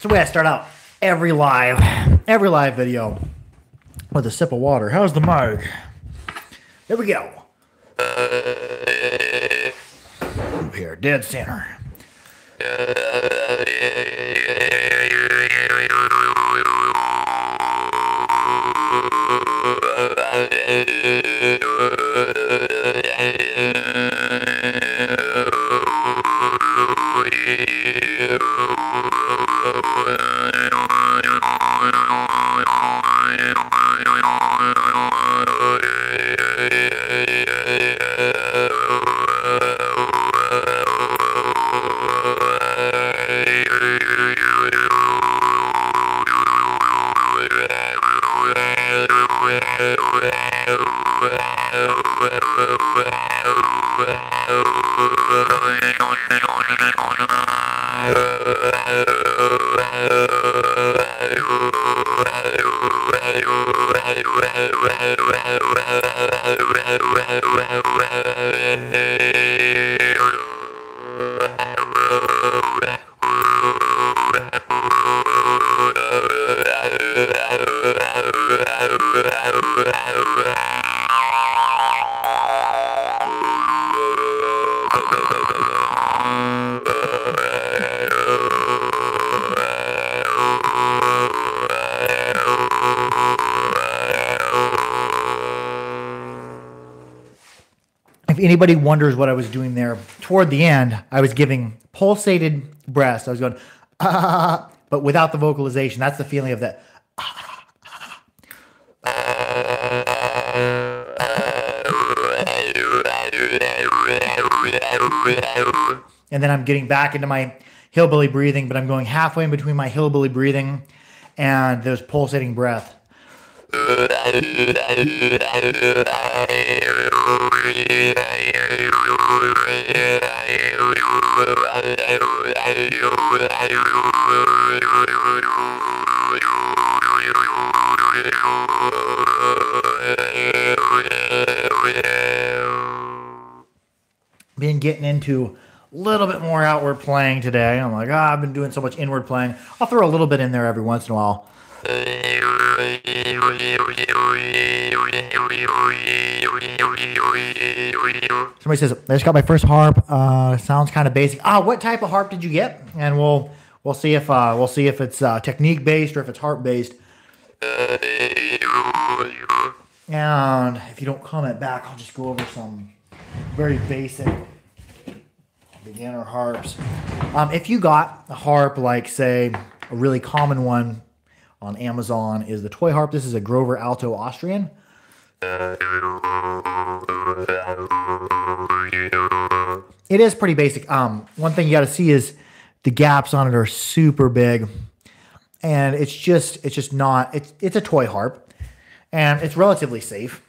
It's the way I start out every live video with a sip of water. How's the mic? There we go. Up here, dead center. If anybody wonders what I was doing there, toward the end, I was giving pulsated breaths. I was going, ah, but without the vocalization. That's the feeling of that. And then I'm getting back into my hillbilly breathing, but I'm going halfway in between my hillbilly breathing and those pulsating breath. Been getting into a little bit more outward playing today. I'm like, I've been doing so much inward playing. I'll throw a little bit in there every once in a while. Somebody says, I just got my first harp. Sounds kind of basic. What type of harp did you get? And we'll see if it's technique based or if it's harp based. And if you don't comment back, I'll just go over some very basic beginner harps. If you got a harp like, say, a really common one on Amazon is the toy harp. This is a Grover Alto Austrian. It is pretty basic. One thing you got to see is the gaps on it are super big, and it's just not. It's a toy harp, and it's relatively safe.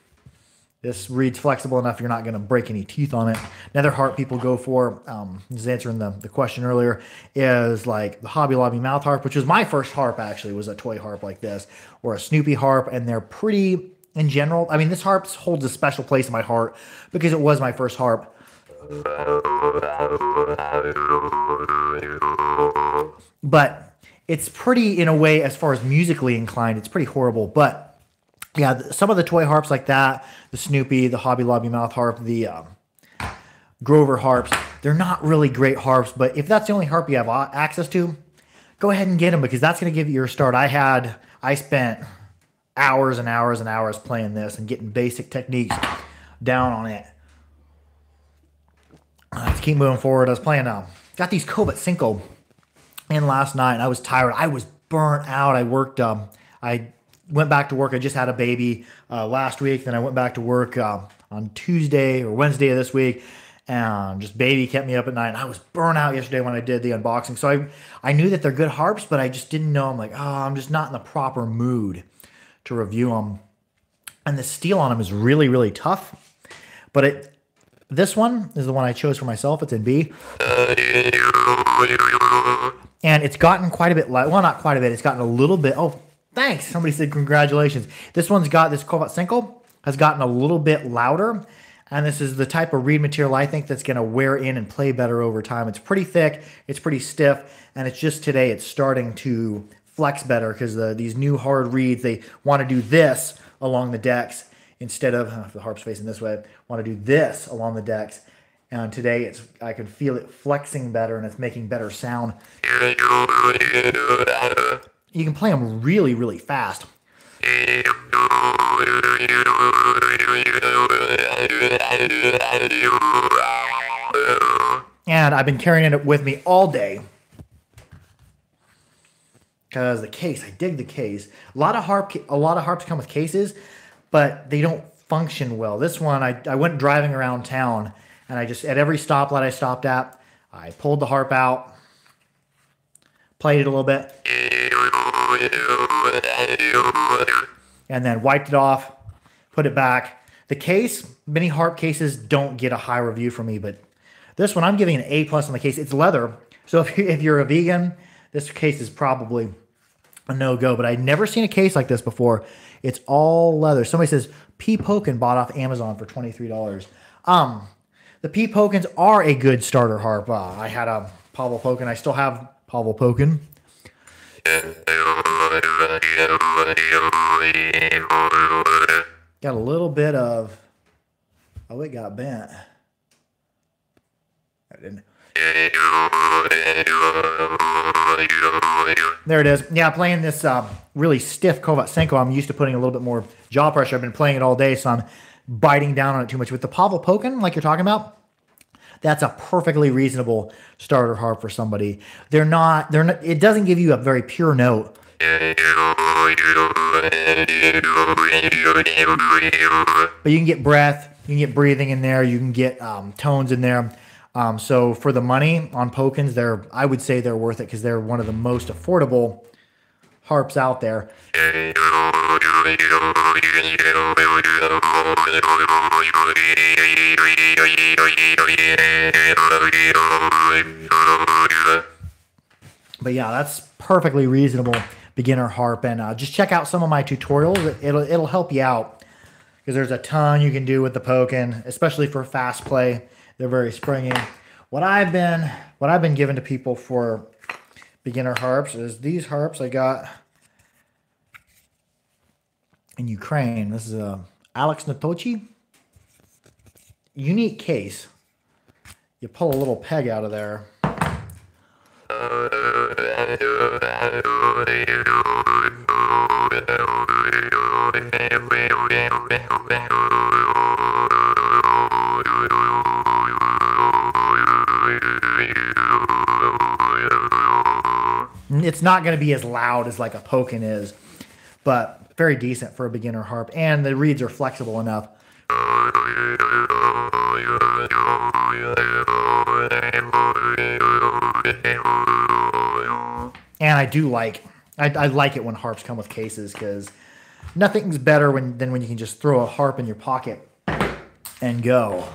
This reed's flexible enough you're not going to break any teeth on it. Another harp people go for, just answering the question earlier, is like the Hobby Lobby mouth harp, which was my first harp actually, was a toy harp like this, or a Snoopy harp, and they're pretty, in general, I mean, this harp holds a special place in my heart because it was my first harp. But it's pretty, in a way, as far as musically inclined, it's pretty horrible, but yeah, some of the toy harps like that, the Snoopy, the Hobby Lobby mouth harp, the Grover harps, they're not really great harps, but if that's the only harp you have access to, go ahead and get them because that's going to give you your start. I spent hours and hours and hours playing this and getting basic techniques down on it. Let's keep moving forward. I was playing, got these Cobalt Cinco in last night, and I was tired. I was burnt out. I worked, I went back to work. I just had a baby last week. Then I went back to work on Tuesday or Wednesday of this week. And just baby kept me up at night. And I was burnt out yesterday when I did the unboxing. So I knew that they're good harps, but I just didn't know. I'm like, I'm just not in the proper mood to review them. And the steel on them is really, really tough. But this one is the one I chose for myself. It's in B. And it's gotten quite a bit light. Well, not quite a bit. It's gotten a little bit. Oh, thanks. Somebody said congratulations. This Cobalt Cinco has gotten a little bit louder. And this is the type of reed material I think that's going to wear in and play better over time. It's pretty thick, it's pretty stiff, and it's just today it's starting to flex better because these new hard reeds, they want to do this along the decks instead of, if the harp's facing this way, want to do this along the decks. And today I can feel it flexing better and it's making better sound. You can play them really, really fast. And I've been carrying it with me all day because the case, I dig the case. A lot of harps come with cases, but they don't function well. This one, I went driving around town, and I just, at every stoplight I stopped at, I pulled the harp out, played it a little bit, and then wiped it off, put it back. The case, many harp cases don't get a high review from me, but this one I'm giving an A+ on the case. It's leather, so if you're a vegan, this case is probably a no-go, but I'd never seen a case like this before. It's all leather. Somebody says P. Pokin bought off Amazon for $23. The P. Pokins are a good starter harp. I had a Pavel Pokin. I still have Pavel Pokin. Got a little bit of... Oh, it got bent. I didn't. There it is. Yeah, playing this really stiff Kovat Senko. I'm used to putting a little bit more jaw pressure. I've been playing it all day, so I'm biting down on it too much. With the Pavel Pokin, like you're talking about, that's a perfectly reasonable starter harp for somebody. They're not, it doesn't give you a very pure note. But you can get breath, you can get breathing in there, you can get tones in there. So for the money on Pokins, I would say they're worth it because they're one of the most affordable harps out there. But yeah, that's perfectly reasonable beginner harp, and just check out some of my tutorials. It'll help you out because there's a ton you can do with the Pokin, especially for fast play. They're very springy. What I've been giving to people for beginner harps is these harps I got in Ukraine. This is a Alex Natochi. Unique case. You pull a little peg out of there. It's not going to be as loud as like a Pokin is, but very decent for a beginner harp, and the reeds are flexible enough. And I do like, I like it when harps come with cases because nothing's better than when you can just throw a harp in your pocket and go.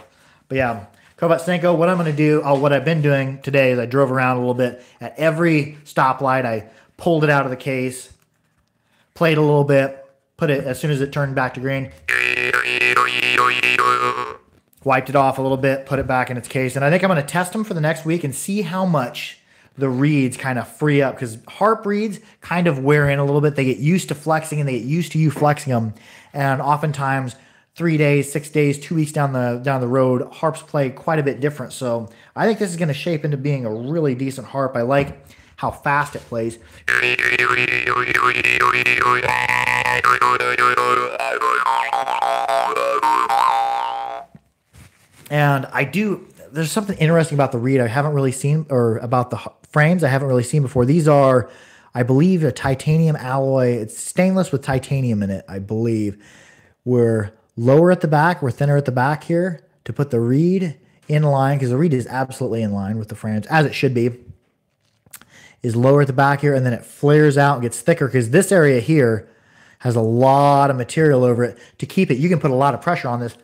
But yeah, Kovat Senko, what I'm going to do, what I've been doing today is I drove around a little bit. At every stoplight, I pulled it out of the case, played a little bit, put it, as soon as it turned back to green, wiped it off a little bit, put it back in its case. And I think I'm going to test them for the next week and see how much the reeds kind of free up, because harp reeds kind of wear in a little bit. They get used to flexing and they get used to you flexing them. And oftentimes 3 days, 6 days, 2 weeks down the road, harps play quite a bit different. So I think this is going to shape into being a really decent harp. I like how fast it plays. And there's something interesting about the reed I haven't really seen, or about the frames I haven't really seen before. These are, I believe, a titanium alloy. It's stainless with titanium in it, I believe. We're lower at the back, we're thinner at the back here to put the reed in line, because the reed is absolutely in line with the frames, as it should be. Is lower at the back here, and then it flares out and gets thicker, because this area here has a lot of material over it. To keep it, you can put a lot of pressure on this,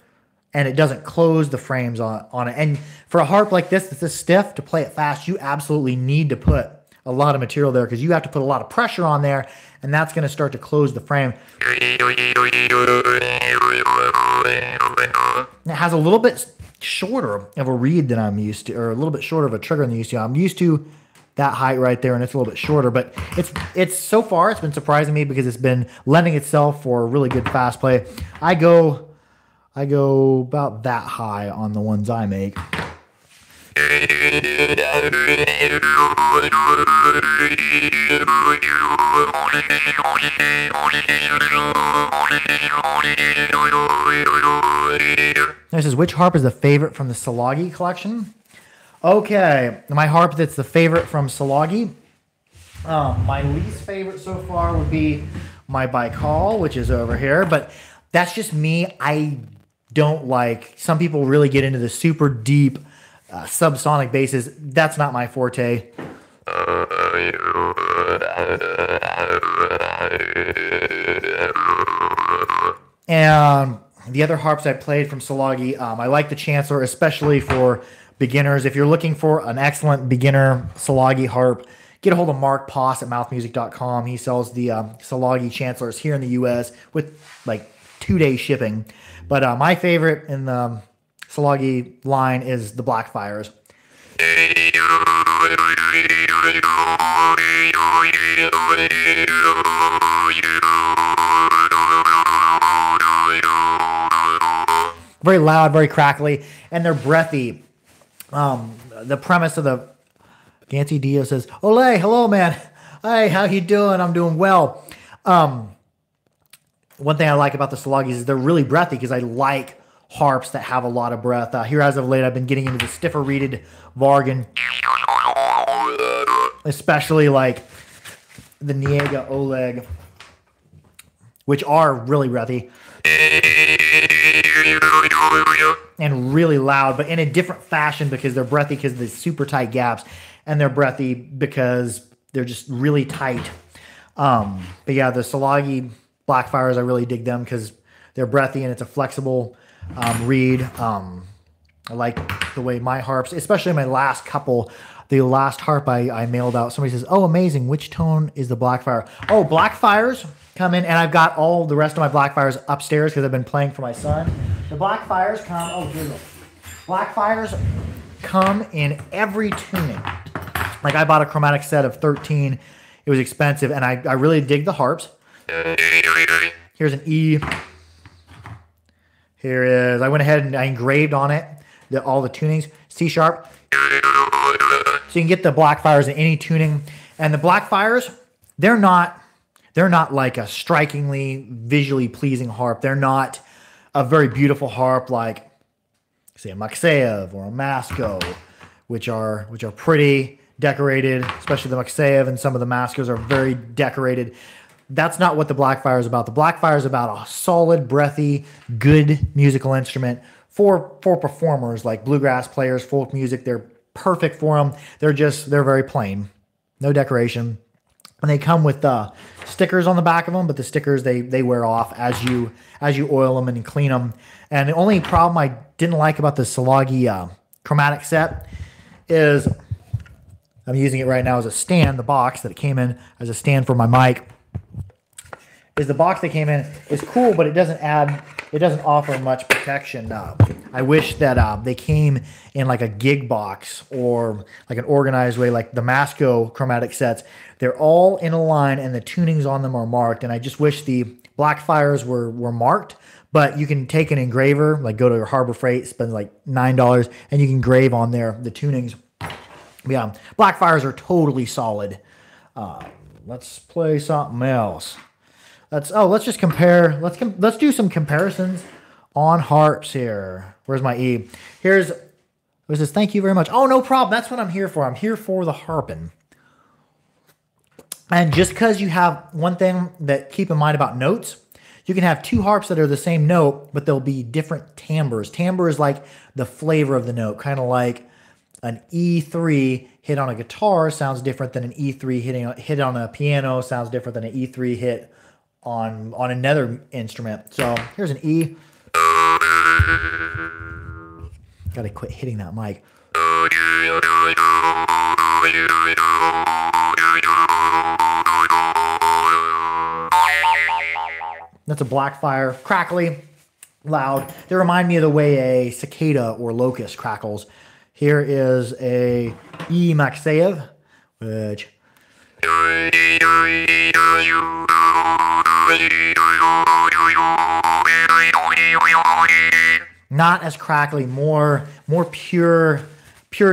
and it doesn't close the frames on it. And for a harp like this, that's this stiff, to play it fast, you absolutely need to put a lot of material there because you have to put a lot of pressure on there, and that's going to start to close the frame. It has a little bit shorter of a reed than I'm used to, or a little bit shorter of a trigger than I'm used to. I'm used to that height right there, and it's a little bit shorter, but it's so far it's been surprising me because it's been lending itself for a really good fast play. I go about that high on the ones I make. This is which harp is the favorite from the Salagi collection? Okay, my harp that's the favorite from Salagi. My least favorite so far would be my Baikal, which is over here, but that's just me. I don't like, some people really get into the super deep subsonic basses. That's not my forte. And the other harps I played from Salagi, I like the Chancellor, especially for beginners. If you're looking for an excellent beginner Salagi harp, get a hold of Mark Poss at mouthmusic.com. He sells the Salagi Chancellors here in the U.S. with like 2-day shipping. But my favorite in the Salagi line is the Blackfires. Very loud, very crackly, and they're breathy. The premise of the Gancy Dio says, "Ole, hello, man. Hey, how you doing? I'm doing well." One thing I like about the Salagis is they're really breathy because I like harps that have a lot of breath. Here as of late, I've been getting into the stiffer reeded Vargan, especially like the Niega Oleg, which are really breathy and really loud, but in a different fashion because they're breathy because of the super tight gaps, and they're breathy because they're just really tight. But yeah, the Salagi Blackfires, I really dig them because they're breathy and it's a flexible reed. I like the way my harps, especially my last couple, the last harp I mailed out, somebody says, "Oh, amazing, which tone is the Blackfire?" Oh, Blackfires come in, and I've got all the rest of my Blackfires upstairs because I've been playing for my son. The Blackfires come, oh, here we go. Blackfires come in every tuning. Like I bought a chromatic set of 13. It was expensive, and I really dig the harps. Here's an E. Here is, I went ahead and I engraved on it all the tunings. C sharp. So you can get the Blackfires in any tuning. And the Blackfires, they're not like a strikingly visually pleasing harp. They're not a very beautiful harp like, say, a Makseyev or a Masco, which are pretty decorated, especially the Makseyev, and some of the Mascos are very decorated. That's not what the Blackfire is about. The Blackfire is about a solid, breathy, good musical instrument for performers like bluegrass players, folk music. They're perfect for them. They're very plain, no decoration, and they come with stickers on the back of them. But the stickers they wear off as you oil them and clean them. And the only problem I didn't like about the Salagi chromatic set is I'm using it right now as a stand. The box that it came in as a stand for my mic. Is the box that came in is cool, but it doesn't offer much protection. I wish that they came in like a gig box or like an organized way, like the Masco chromatic sets. They're all in a line and the tunings on them are marked, and I just wish the Blackfires were marked. But you can take an engraver, like go to Harbor Freight, spend like $9, and you can engrave on there the tunings. Yeah, Blackfires are totally solid. Let's play something else. Let's just compare. Let's do some comparisons on harps here. Where's my E? Here's this. Thank you very much. Oh, no problem. That's what I'm here for. I'm here for the harping. And just because you have one thing that keep in mind about notes, you can have two harps that are the same note, but they'll be different timbres. Timbre is like the flavor of the note, kind of like an E3 hit on a guitar sounds different than an E3 hit on a piano sounds different than an E3 hit on another instrument. So here's an E. Gotta quit hitting that mic. That's a Blackfire, crackly, loud. They remind me of the way a cicada or locust crackles. Here is a E Maxeyev, which not as crackly, more pure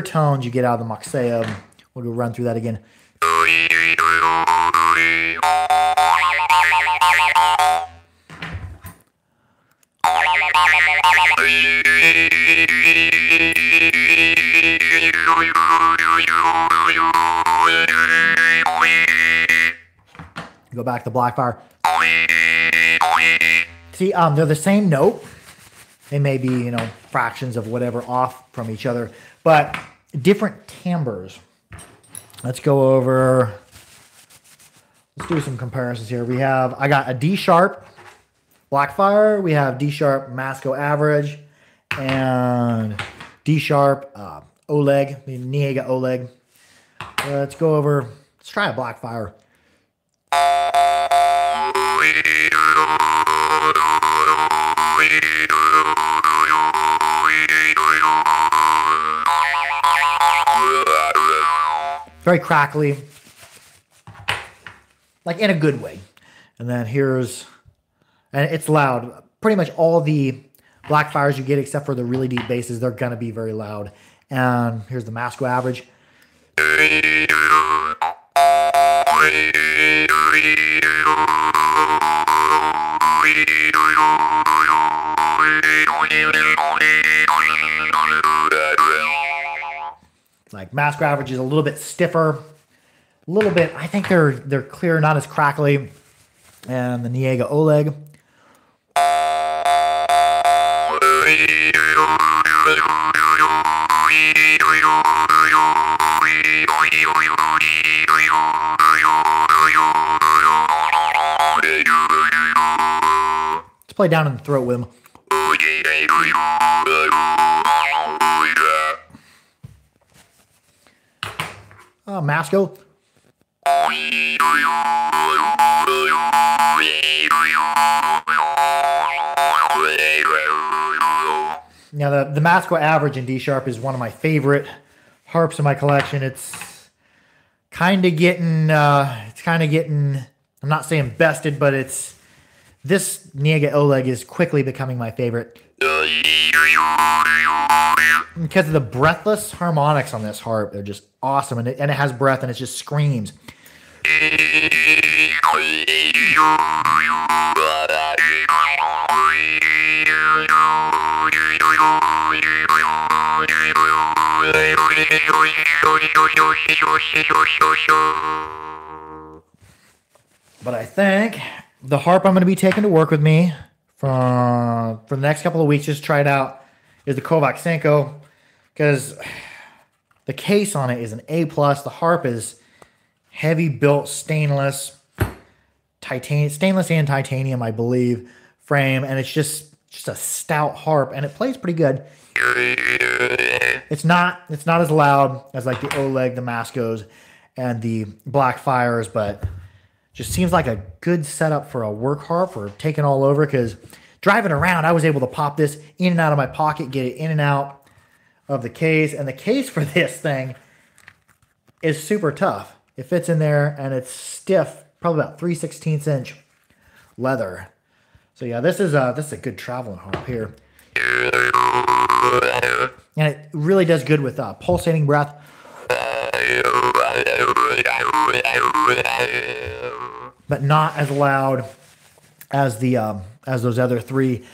tones you get out of the Maxeyev. We'll go run through that again. Go back to Blackfire. See, they're the same note. They may be, you know, fractions of whatever off from each other, but different timbres. Let's go over, let's do some comparisons here. I got a D sharp Blackfire, we have D sharp Masco average, and D sharp Oleg, the Niega Oleg. Let's try a Blackfire. Very crackly, like in a good way. And then and it's loud. Pretty much all the Blackfires you get, except for the really deep basses, they're gonna be very loud. And here's the Masco average. Like Masco average is a little bit stiffer, a little bit. I think they're clear, not as crackly. And the Niega Oleg. Let's play down in the throat with them. Masco. Now the Masco average in D sharp is one of my favorite harps in my collection. It's kind of getting, I'm not saying bested, but this Niega Oleg is quickly becoming my favorite. Because of the breathless harmonics on this harp, they're just awesome, and it has breath, and it just screams. But I think the harp I'm going to be taking to work with me for the next couple of weeks, just try it out, is the Kovac Senko, because the case on it is an A+. The harp is heavy built stainless and titanium, I believe, frame, and it's just a stout harp, and it plays pretty good. It's not as loud as like the Oleg, the Mascos, and the Blackfires, but just seems like a good setup for a work harp for taking all over, because driving around, I was able to pop this in and out of my pocket, get it in and out of the case, and the case for this thing is super tough. It fits in there, and it's stiff, probably about 3/16 inch leather. So yeah, this is a good traveling harp here. And it really does good with pulsating breath. But not as loud as as those other three.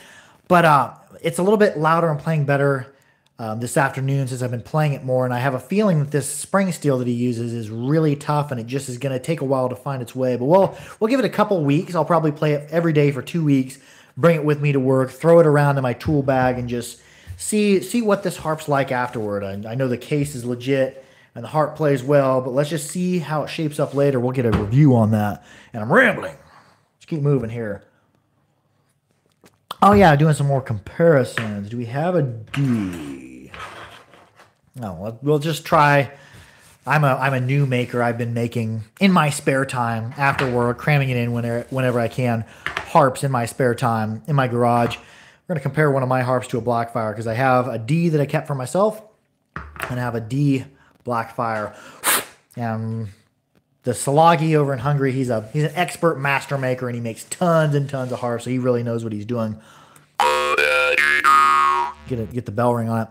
But it's a little bit louder and playing better this afternoon since I've been playing it more. And I have a feeling that this spring steel that he uses is really tough, and it just is going to take a while to find its way. But we'll give it a couple weeks. I'll probably play it every day for 2 weeks, bring it with me to work, throw it around in my tool bag, and just see what this harp's like afterward. I know the case is legit and the harp plays well, but let's just see how it shapes up later. We'll get a review on that. And I'm rambling. Let's keep moving here. Oh yeah, doing some more comparisons. Do we have a D? No, we'll just try I'm a new maker. I've been making in my spare time after work, cramming it in whenever I can, harps in my spare time in my garage. We're going to compare one of my harps to a Blackfire because I have a D that I kept for myself and I have a D Blackfire. And the Salagi over in Hungary, he's an expert master maker and he makes tons and tons of harps, so he really knows what he's doing. Get the bell ring on it.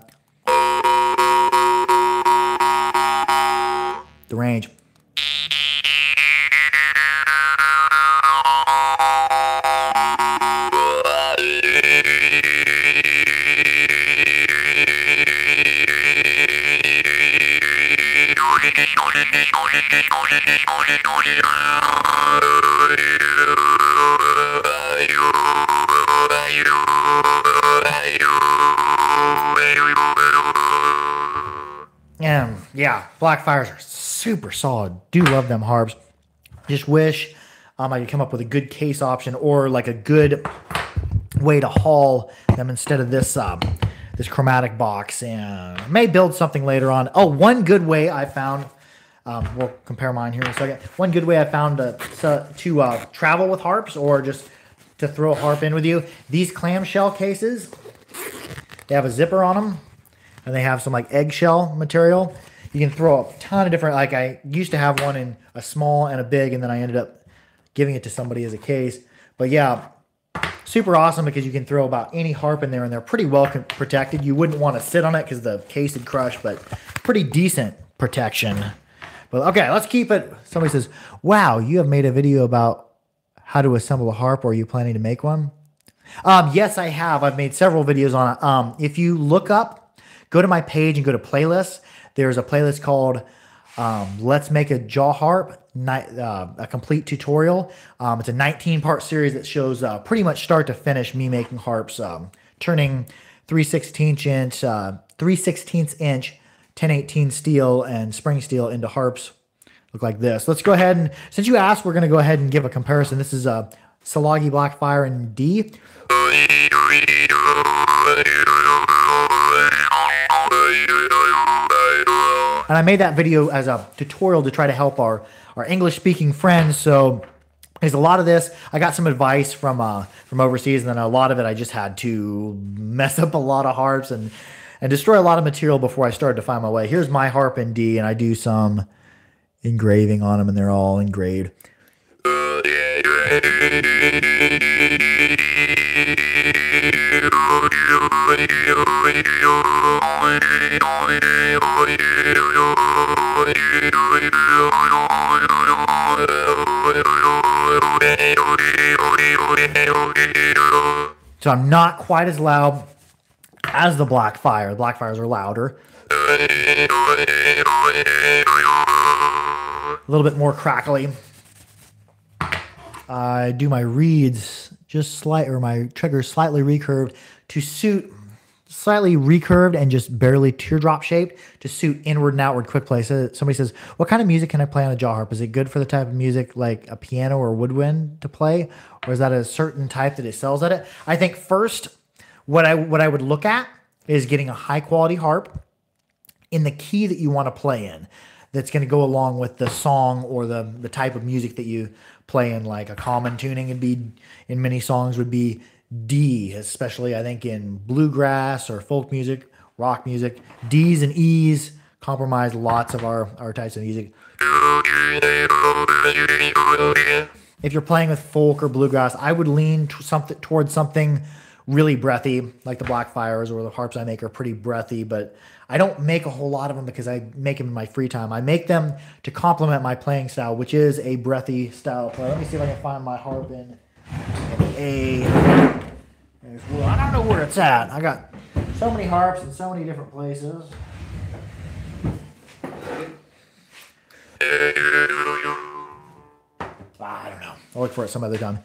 The range. And yeah, Blackfires are super solid. Do love them harps. Just wish I could come up with a good case option or like a good way to haul them instead of this this chromatic box. And I may build something later on. Oh, one good way I found. We'll compare mine here in a second. One good way I found to travel with harps or just to throw a harp in with you. These clamshell cases, they have a zipper on them. And they have some like eggshell material. You can throw a ton of different, like I used to have one in a small and a big, and then I ended up giving it to somebody as a case. But yeah, super awesome because you can throw about any harp in there and they're pretty well protected. You wouldn't want to sit on it because the case would crush, but pretty decent protection. But okay, let's keep it. Somebody says, wow, you have made a video about how to assemble a harp, or are you planning to make one? Yes, I have. I've made several videos on it. If you look up, go to my page and go to playlists. There's a playlist called Let's Make a Jaw Harp, a complete tutorial. It's a 19-part series that shows pretty much start to finish me making harps, turning 3/16 inch, 3/16 inch, 1018 steel and spring steel into harps. Look like this. Let's go ahead and, since you asked, we're going to go ahead and give a comparison. This is a Salagi Blackfire in D. And I made that video as a tutorial to try to help our English-speaking friends. So there's a lot of this. I got some advice from overseas, and then a lot of it I just had to mess up a lot of harps and destroy a lot of material before I started to find my way. Here's my harp in D, and I do some engraving on them, and they're all engraved. So I'm not quite as loud as the Blackfire. The Blackfires are louder. A little bit more crackly. I do my reeds just my triggers slightly recurved to suit, slightly recurved and just barely teardrop shaped to suit inward and outward quick play. So somebody says, what kind of music can I play on a jaw harp? Is it good for the type of music like a piano or woodwind to play? Or is that a certain type that it sells at it? I think first, what I would look at is getting a high quality harp in the key that you want to play in. That's going to go along with the song or the type of music that you play in. Like a common tuning would be, in many songs, would be D, especially I think in bluegrass or folk music, rock music. D's and E's comprise lots of our types of music. If you're playing with folk or bluegrass, I would lean towards something really breathy, like the Blackfires or the harps I make are pretty breathy, but I don't make a whole lot of them because I make them in my free time. I make them to complement my playing style, which is a breathy style play. Let me see if I can find my harp in A. Well, I don't know where it's at. I got so many harps in so many different places. I don't know. I'll look for it some other time.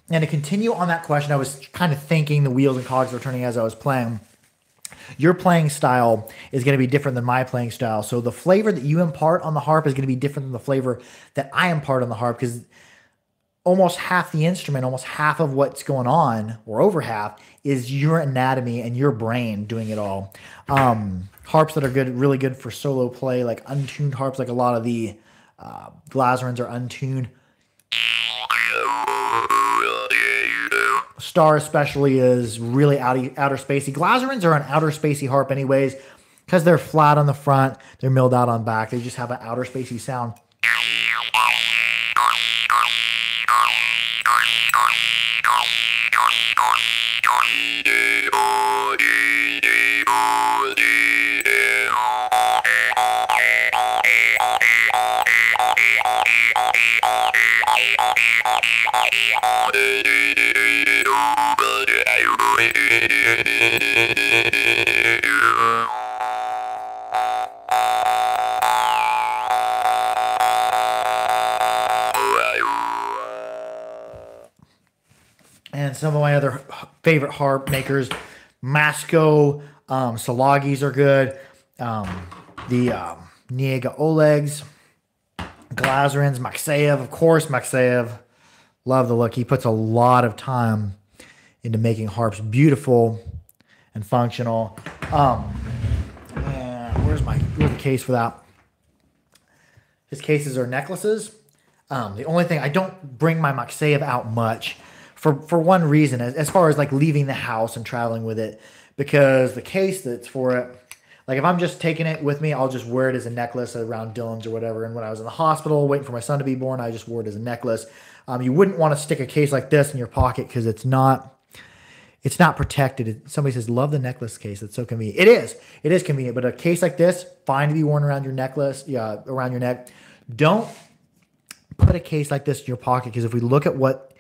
And to continue on that question, I was kind of thinking the wheels and cogs were turning as I was playing. Your playing style is going to be different than my playing style. So the flavor that you impart on the harp is going to be different than the flavor that I impart on the harp, because almost half the instrument, almost half of what's going on, or over half, is your anatomy and your brain doing it all. Harps that are good, really good for solo play, like untuned harps, like a lot of the Glazerins are untuned. Star especially is really outer spacey. Glazerins are an outer spacey harp anyways, because they're flat on the front, they're milled out on back. They just have an outer spacey sound. And some of my other favorite harp makers, Masco, Salagis are good. The Niega Olegs, Glazerins, Maxeyev, of course, Maxeyev. Love the look. He puts a lot of time into making harps beautiful and functional. And where's the case for that? His cases are necklaces. The only thing, I don't bring my Maxeyev out much for one reason, as far as like leaving the house and traveling with it, because the case that's for it, like if I'm just taking it with me, I'll just wear it as a necklace around Dylan's or whatever. And when I was in the hospital waiting for my son to be born, I just wore it as a necklace. You wouldn't want to stick a case like this in your pocket because it's not protected. Somebody says, love the necklace case. It's so convenient. It is convenient, but a case like this, fine to be worn around your necklace, around your neck. Don't put a case like this in your pocket, because if we look at what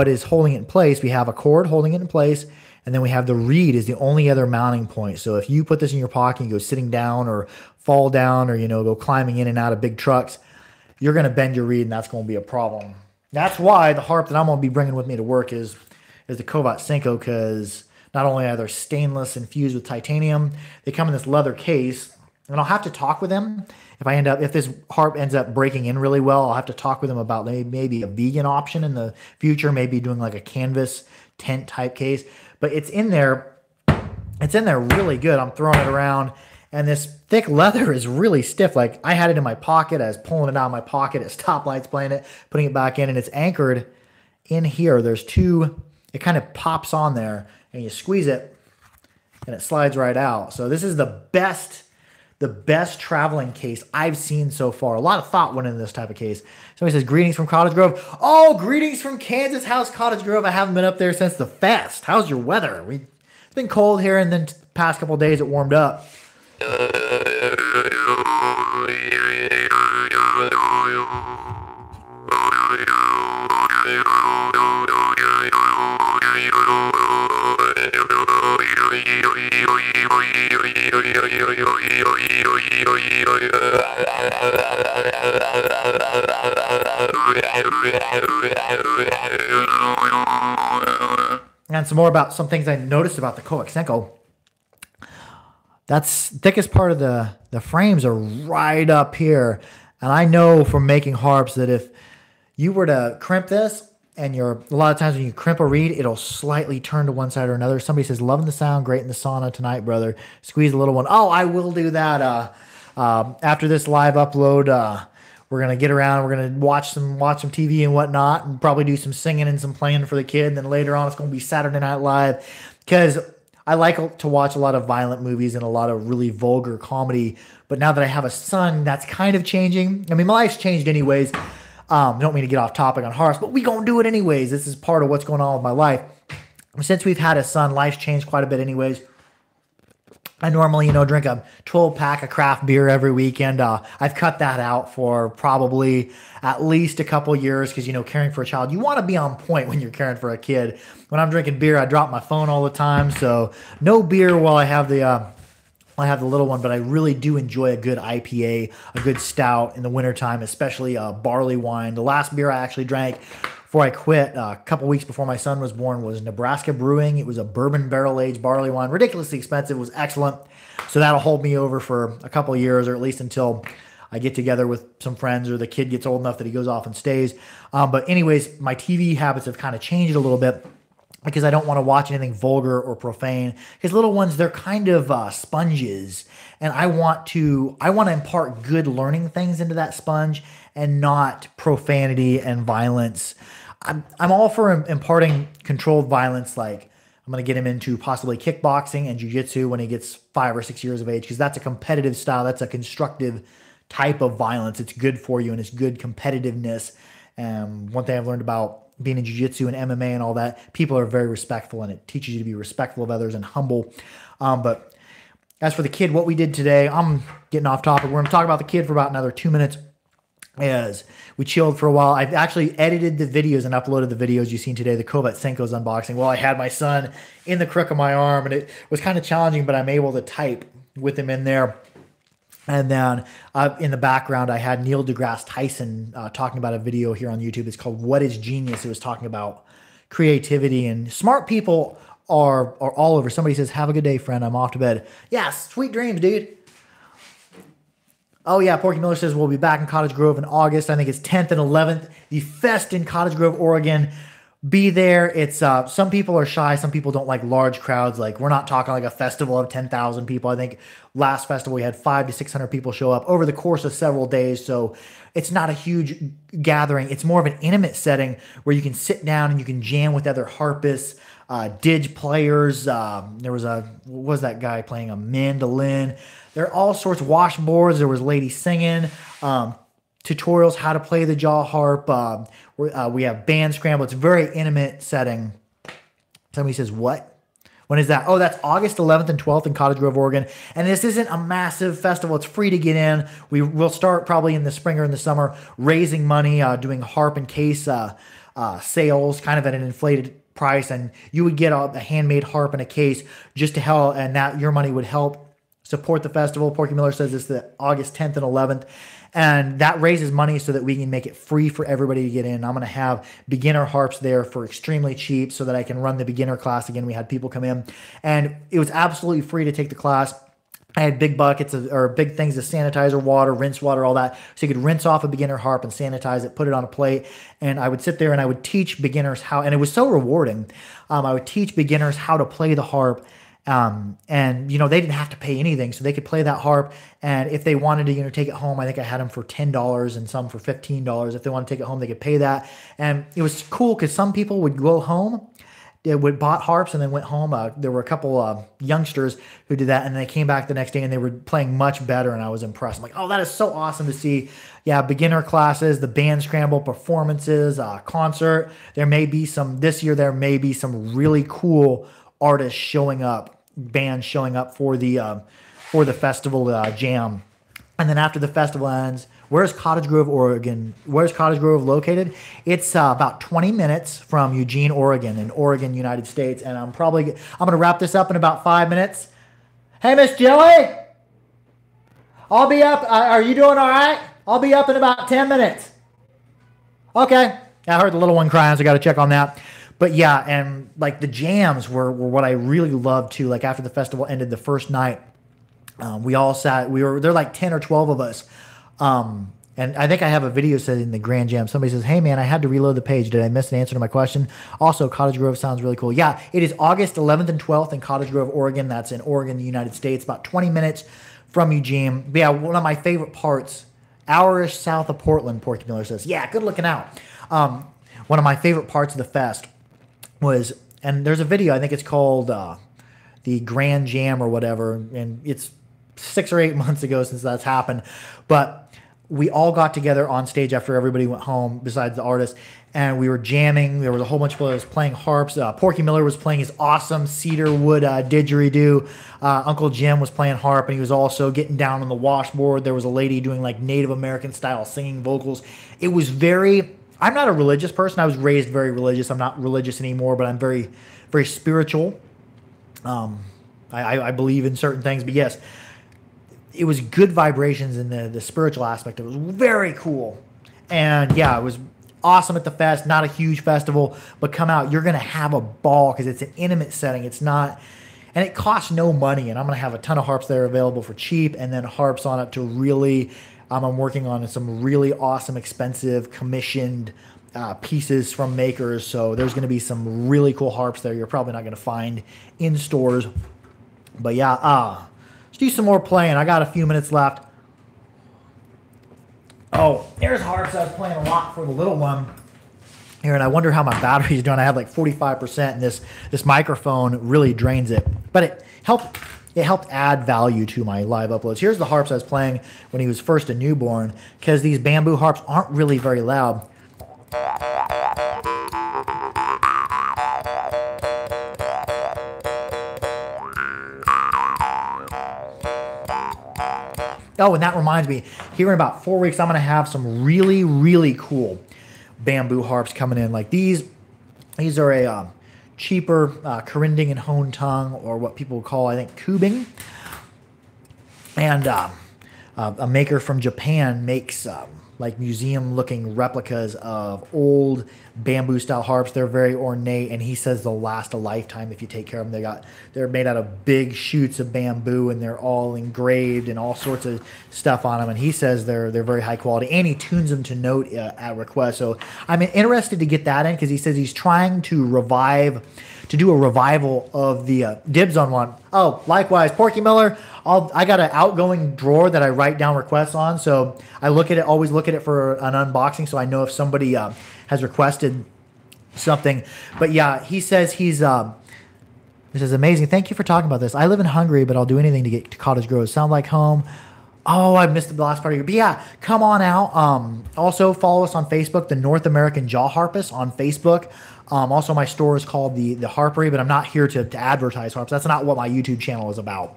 is holding it in place, we have a cord holding it in place, and then we have the reed is the only other mounting point. So if you put this in your pocket and go sitting down or fall down or, go climbing in and out of big trucks, you're going to bend your reed, and that's going to be a problem. That's why the harp that I'm going to be bringing with me to work is the Kovat Cinco, because not only are they stainless infused with titanium, they come in this leather case, and I'll have to talk with them. If this harp ends up breaking in really well, I'll have to talk with them about maybe a vegan option in the future, maybe doing like a canvas tent type case. But it's in there really good. I'm throwing it around, and this thick leather is really stiff. Like I had it in my pocket, I was pulling it out of my pocket, it's stoplights playing it, putting it back in, and it's anchored in here. There's two, it kind of pops on there, and you squeeze it, and it slides right out. So this is the best traveling case I've seen so far. A lot of thought went into this type of case. Somebody says, greetings from Cottage Grove. Oh, greetings from Kansas. How's Cottage Grove? I haven't been up there since the fest. How's your weather? It's been cold here, and then the past couple of days it warmed up. And some more about some things I noticed about the Kovat Cinco. That's thickest part of the frames are right up here. And I know from making harps that if you were to crimp this, and a lot of times when you crimp a reed, it'll slightly turn to one side or another. Somebody says, loving the sound, great in the sauna tonight, brother. Squeeze a little one. Oh, I will do that. After this live upload, we're going to get around. We're going to watch some TV and whatnot, and probably do some singing and some playing for the kid. And then later on, it's going to be Saturday Night Live, because I like to watch a lot of violent movies and a lot of really vulgar comedy. But now that I have a son, that's kind of changing. I mean, my life's changed anyways. Don't mean to get off topic on harps, but we gonna do it anyways. This is part of what's going on with my life. Since we've had a son, life's changed quite a bit anyways. I normally, drink a 12-pack of craft beer every weekend. I've cut that out for probably at least a couple years, because, caring for a child, you want to be on point when you're caring for a kid. When I'm drinking beer, I drop my phone all the time, so no beer while I have the little one, but I really do enjoy a good IPA, a good stout in the wintertime, especially barley wine. The last beer I actually drank before I quit, a couple weeks before my son was born, was Nebraska Brewing. It was a bourbon barrel-aged barley wine, ridiculously expensive. It was excellent. So that'll hold me over for a couple of years, or at least until I get together with some friends or the kid gets old enough that he goes off and stays. But anyways, my TV habits have kind of changed a little bit because I don't want to watch anything vulgar or profane. Because little ones, they're kind of sponges, and I want to impart good learning things into that sponge and not profanity and violence. I'm all for imparting controlled violence, like I'm going to get him into possibly kickboxing and jiu-jitsu when he gets 5 or 6 years of age, because that's a competitive style. That's a constructive type of violence. It's good for you, and it's good competitiveness. One thing I've learned about being in jiu-jitsu and MMA and all that, people are very respectful, and it teaches you to be respectful of others and humble. But as for the kid, what we did today, I'm getting off topic. We're going to talk about the kid for about another 2 minutes. As we chilled for a while, I've actually edited the videos and uploaded the videos you've seen today, the Kovat Senko's unboxing. Well, I had my son in the crook of my arm, and it was kind of challenging, but I'm able to type with him in there. And then in the background, I had Neil deGrasse Tyson talking about a video here on YouTube. It's called What is Genius? It was talking about creativity, and smart people are all over. Somebody says, have a good day, friend. I'm off to bed. Yeah, sweet dreams, dude. Oh, yeah, Porky Miller says we'll be back in Cottage Grove in August. I think it's 10th and 11th. The Fest in Cottage Grove, Oregon. Be there. It's some people are shy. Some people don't like large crowds. Like, we're not talking like a festival of 10,000 people. I think last festival we had 500 to 600 people show up over the course of several days. So it's not a huge gathering. It's more of an intimate setting where you can sit down and you can jam with other harpists, didge players. There was what was that guy playing a mandolin? There are all sorts of washboards. There was ladies singing, tutorials how to play the jaw harp. We have band scramble. It's a very intimate setting. Somebody says, what? When is that? Oh, that's August 11th and 12th in Cottage Grove, Oregon. And this isn't a massive festival. It's free to get in. We will start probably in the spring or in the summer raising money, doing harp and case sales, kind of at an inflated price. And you would get a handmade harp and a case just to help, and that your money would help support the festival. Porky Miller says it's the August 10th and 11th. And that raises money so that we can make it free for everybody to get in. I'm going to have beginner harps there for extremely cheap so that I can run the beginner class again. We had people come in, and it was absolutely free to take the class. I had big buckets or big things of sanitizer, water, rinse water, all that. So you could rinse off a beginner harp and sanitize it, put it on a plate. And I would sit there and I would teach beginners how, and it was so rewarding. I would teach beginners how to play the harp. And, you know, they didn't have to pay anything, so they could play that harp. And if they wanted to, you know, take it home, I think I had them for $10 and some for $15. If they want to take it home, they could pay that. And it was cool because some people would go home, they would bought harps and then went home. There were a couple youngsters who did that, and they came back the next day and they were playing much better, and I was impressed. I'm like, oh, that is so awesome to see. Yeah, beginner classes, the band scramble, performances, concert. There may be some, this year there may be some really cool artists showing up, bands showing up for the festival jam. And then after the festival ends, where's Cottage Grove, Oregon? Where's Cottage Grove located? It's about 20 minutes from Eugene, Oregon, in Oregon, United States. And I'm going to wrap this up in about 5 minutes. Hey, Miss Jilly, I'll be up. Are you doing all right? I'll be up in about 10 minutes. Okay. I heard the little one crying, so I got to check on that. But yeah, and like the jams were what I really loved too. Like after the festival ended the first night, we all sat, there like 10 or 12 of us. And I think I have a video set in the Grand Jam. Somebody says, hey man, I had to reload the page. Did I miss an answer to my question? Also, Cottage Grove sounds really cool. Yeah, it is August 11th and 12th in Cottage Grove, Oregon. That's in Oregon, the United States, about 20 minutes from Eugene. But yeah, one of my favorite parts, hour-ish south of Portland, Porky Miller says. Yeah, good looking out. One of my favorite parts of the fest was, and there's a video, I think it's called the Grand Jam or whatever, and it's 6 or 8 months ago since that's happened, but we all got together on stage after everybody went home, besides the artists, and we were jamming. There was a whole bunch of players playing harps. Porky Miller was playing his awesome cedar wood didgeridoo. Uncle Jim was playing harp, and he was also getting down on the washboard. There was a lady doing like Native American style singing vocals. It was very... I'm not a religious person. I was raised very religious. I'm not religious anymore, but I'm very, very spiritual. I believe in certain things. But yes, it was good vibrations in the spiritual aspect. It was very cool. And yeah, it was awesome at the fest, not a huge festival, but come out. You're going to have a ball because it's an intimate setting. It's not, and it costs no money. And I'm going to have a ton of harps there available for cheap, and then harps on it to really, I'm working on some really awesome, expensive, commissioned pieces from makers. So there's going to be some really cool harps there you're probably not going to find in stores. But yeah, let's do some more playing. I got a few minutes left. Oh, there's harps I was playing a lot for the little one here, and I wonder how my battery's doing. I have like 45%, and this microphone really drains it. But it helped add value to my live uploads. Here's the harps I was playing when he was first a newborn, because these bamboo harps aren't really very loud. Oh, and that reminds me, here in about 4 weeks, I'm going to have some really, really cool bamboo harps coming in. Like these are a cheaper Corinding and Hone Tongue, or what people call, I think, Kubing. And a maker from Japan makes like museum-looking replicas of old bamboo-style harps. They're very ornate, and he says they'll last a lifetime if you take care of them. They're made out of big shoots of bamboo, and they're all engraved and all sorts of stuff on them. And he says they're very high quality, and he tunes them to note at request. So I'm interested to get that in, because he says he's trying to do a revival of the dibs on one. Oh, likewise, Porky Miller. I got an outgoing drawer that I write down requests on, so I always look at it for an unboxing, so I know if somebody has requested something. But yeah, he says this is amazing. Thank you for talking about this. I live in Hungary, but I'll do anything to get to Cottage Grove. Sound like home. Oh, I missed the last part of your. But yeah, come on out. Also follow us on Facebook, the North American Jaw Harpist on Facebook. Also, my store is called the Harpery, but I'm not here to advertise harps. That's not what my YouTube channel is about.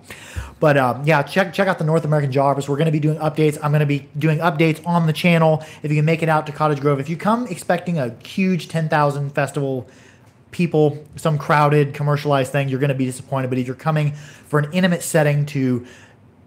But yeah, check out the North American Jaw Harpist. We're going to be doing updates. I'm going to be doing updates on the channel. If you can make it out to Cottage Grove, if you come expecting a huge 10,000 festival people, some crowded commercialized thing, you're going to be disappointed. But if you're coming for an intimate setting to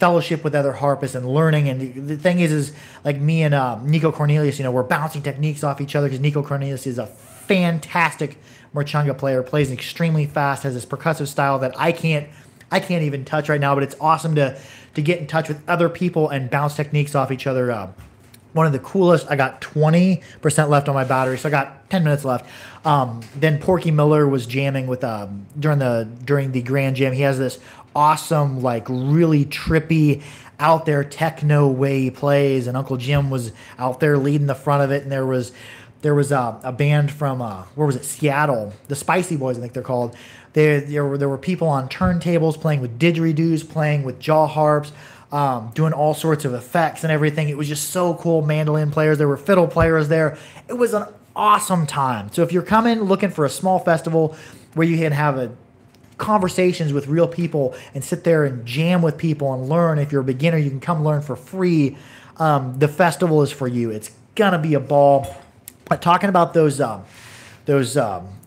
fellowship with other harpists and learning, and the thing is like me and Nico Cornelius, we're bouncing techniques off each other, because Nico Cornelius is a fantastic marchanga player, plays extremely fast, has this percussive style that I can't even touch right now, but it's awesome to get in touch with other people and bounce techniques off each other. One of the coolest, I got 20% left on my battery, so I got 10 minutes left. Then Porky Miller was jamming with during the Grand Jam. He has this awesome, like really trippy, out there techno way he plays, and Uncle Jim was out there leading the front of it, and there was a band from where was it, Seattle, the Spicy Boys, I think they're called. There were people on turntables playing with didgeridoos, playing with jaw harps, doing all sorts of effects and everything. It was just so cool. Mandolin players, there were fiddle players there. It was an awesome time. So if you're coming looking for a small festival where you can have conversations with real people and sit there and jam with people and learn, if you're a beginner, you can come learn for free. The festival is for you. It's gonna be a ball. But talking about those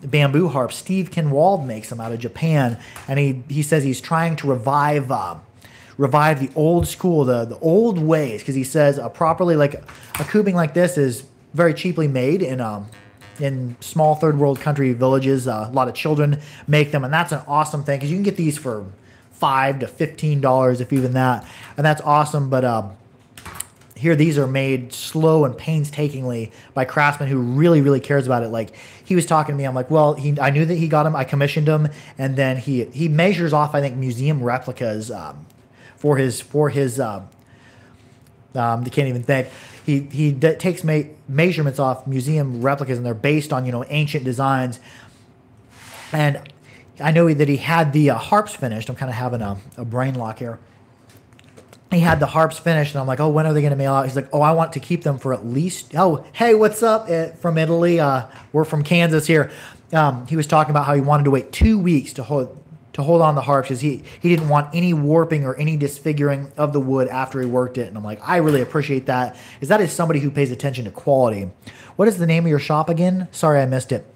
bamboo harps, Steve Kinwald makes them out of Japan, and he says he's trying to revive the old school, the old ways, because he says properly, like a kubing like this is very cheaply made in small third world country villages. A lot of children make them, and that's an awesome thing, because you can get these for $5 to $15, if even that, and that's awesome. But here, these are made slow and painstakingly by craftsmen who really, really cares about it. Like, he was talking to me, I'm like, well, I knew that he got them, I commissioned them, and then he measures off, I think, museum replicas for his I can't even think. He takes measurements off museum replicas, and they're based on ancient designs. And I know that he had the harps finished. I'm kind of having a brain lock here. He had the harps finished, and I'm like, oh, when are they going to mail out? He's like, oh, I want to keep them for at least, oh, hey, what's up from Italy? We're from Kansas here. He was talking about how he wanted to wait 2 weeks to hold on the harps, because he didn't want any warping or any disfiguring of the wood after he worked it. And I'm like, I really appreciate that, because that is somebody who pays attention to quality. What is the name of your shop again? Sorry, I missed it.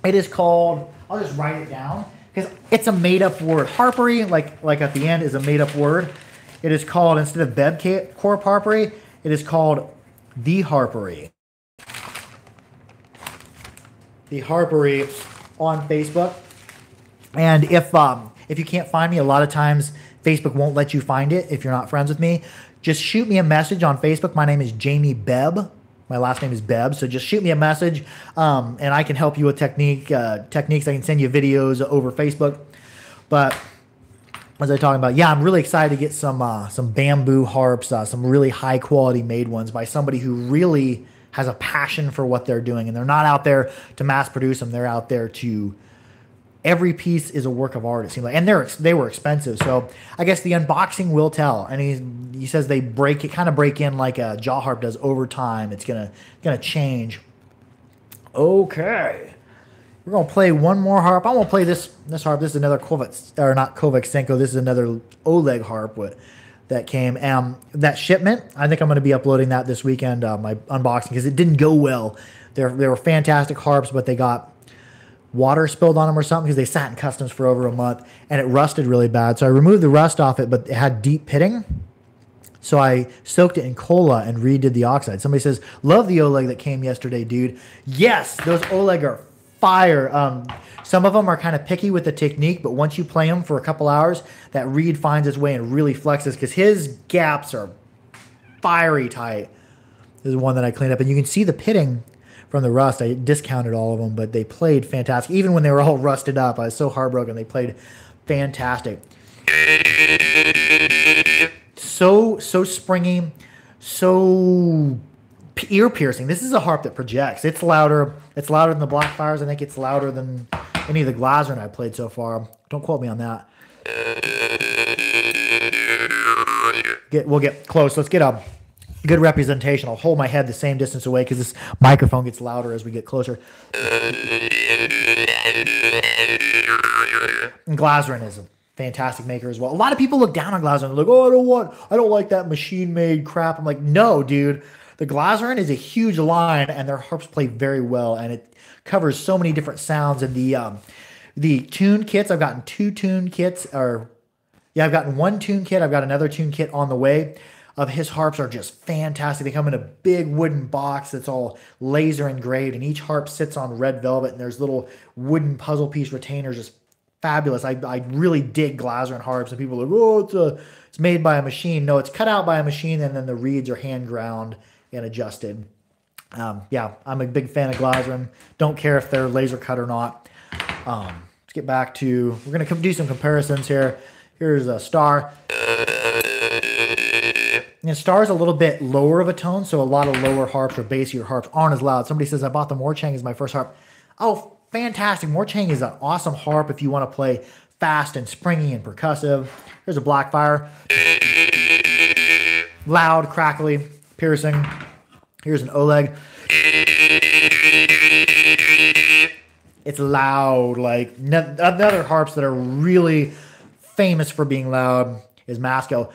It is called, I'll just write it down, because it's a made-up word. Harpery, like at the end, is a made-up word. It is called, instead of Beb Corp Harpery, it is called The Harpery. the Harpery on Facebook. And if you can't find me, a lot of times Facebook won't let you find it if you're not friends with me. Just shoot me a message on Facebook. My name is Jamie Bebb. My last name is Bebb. So just shoot me a message, and I can help you with techniques. I can send you videos over Facebook. But as I was talking about, yeah, I'm really excited to get some bamboo harps, some really high quality made ones by somebody who really has a passion for what they're doing, and they're not out there to mass produce them. They're out there to. Every piece is a work of art, it seems like, and they were expensive. So I guess the unboxing will tell. And he says they kind of break in like a jaw harp does over time. It's gonna change. Okay, we're gonna play one more harp. I'm gonna play this harp. This is another not Kovac Senko. This is another Oleg harp that came. That shipment, I think I'm gonna be uploading that this weekend. My unboxing, because it didn't go well. They were fantastic harps, but they got water spilled on them or something because they sat in customs for over a month and it rusted really bad. So I removed the rust off it, but it had deep pitting. So I soaked it in cola and redid the oxide. Somebody says, love the Oleg that came yesterday, dude. Yes, those Oleg are fire. Some of them are kind of picky with the technique, but once you play them for a couple hours, that reed finds its way and really flexes because his gaps are fiery tight. This is one that I cleaned up, and you can see the pitting from the rust. I discounted all of them, but they played fantastic. Even when they were all rusted up, I was so heartbroken. They played fantastic. So springy, so ear piercing. This is a harp that projects. It's louder. It's louder than the Blackfires. I think it's louder than any of the Glazern I've played so far. Don't quote me on that. We'll get close. Let's get a good representation. I'll hold my head the same distance away because this microphone gets louder as we get closer. And Glazern is a fantastic maker as well. A lot of people look down on Glazern. They're like, oh, I don't like that machine-made crap. I'm like, no, dude. The Glazern is a huge line, and their harps play very well, and it covers so many different sounds. And the tune kits, I've gotten 2 tune kits, I've gotten 1 tune kit. I've got another tune kit on the way. Of his harps are just fantastic. They come in a big wooden box that's all laser engraved, and each harp sits on red velvet, and there's little wooden puzzle piece retainers. Just fabulous. I really dig Glazern harps, and people are like, oh, it's made by a machine. No, it's cut out by a machine, and then the reeds are hand ground and adjusted. Yeah, I'm a big fan of Glazern. Don't care if they're laser cut or not. Let's get back to, we're going to do some comparisons here. Here's a Star. And Star is a little bit lower of a tone, so a lot of lower harps or bassier harps aren't as loud. Somebody says, I bought the Morchang as my first harp. Oh, fantastic. Morchang is an awesome harp if you want to play fast and springy and percussive. Here's a Blackfire. Loud, crackly, piercing. Here's an Oleg. It's loud. Like other harps that are really famous for being loud is Masco.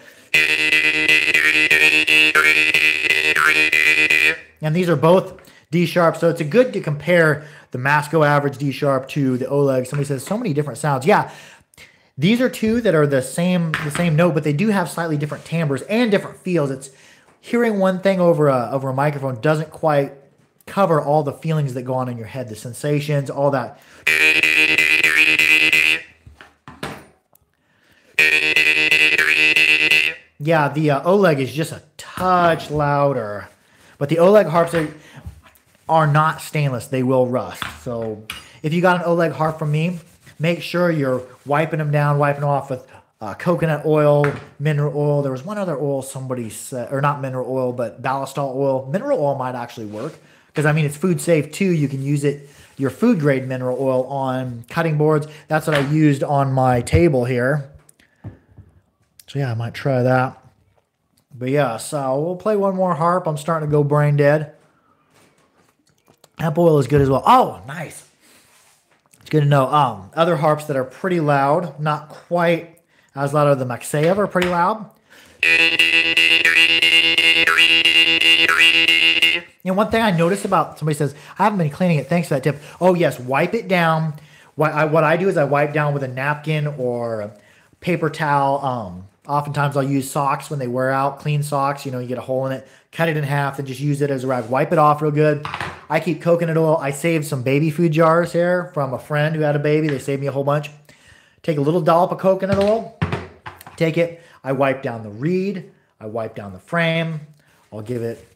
And these are both D sharp, so it's good to compare the Masco average D sharp to the Oleg. Somebody says so many different sounds. Yeah, these are 2 that are the same note, but they do have slightly different timbres and different feels. It's hearing one thing over a microphone doesn't quite cover all the feelings that go on in your head, the sensations, all that. Yeah, the Oleg is just a touch louder. But the Oleg harps are not stainless. They will rust. So if you got an Oleg harp from me, make sure you're wiping them down, wiping them off with coconut oil, mineral oil. There was one other oil somebody said, or not mineral oil, but ballistol oil. Mineral oil might actually work because, I mean, it's food safe too. You can use it, your food grade mineral oil, on cutting boards. That's what I used on my table here. So yeah, I might try that. But yeah, so we'll play one more harp. I'm starting to go brain dead. Hemp oil is good as well. Oh, nice. It's good to know. Other harps that are pretty loud, not quite as loud as the Maxeyev, are pretty loud. And one thing I noticed about, somebody says, I haven't been cleaning it. Thanks for that tip. Oh yes, wipe it down. What I do is I wipe down with a napkin or a paper towel. Oftentimes I'll use socks when they wear out, clean socks. You know, you get a hole in it. cut it in half, and just use it as a rag. Wipe it off real good. I keep coconut oil. I saved some baby food jars here from a friend who had a baby. They saved me a whole bunch. Take a little dollop of coconut oil. Take it. I wipe down the reed. I wipe down the frame. I'll give it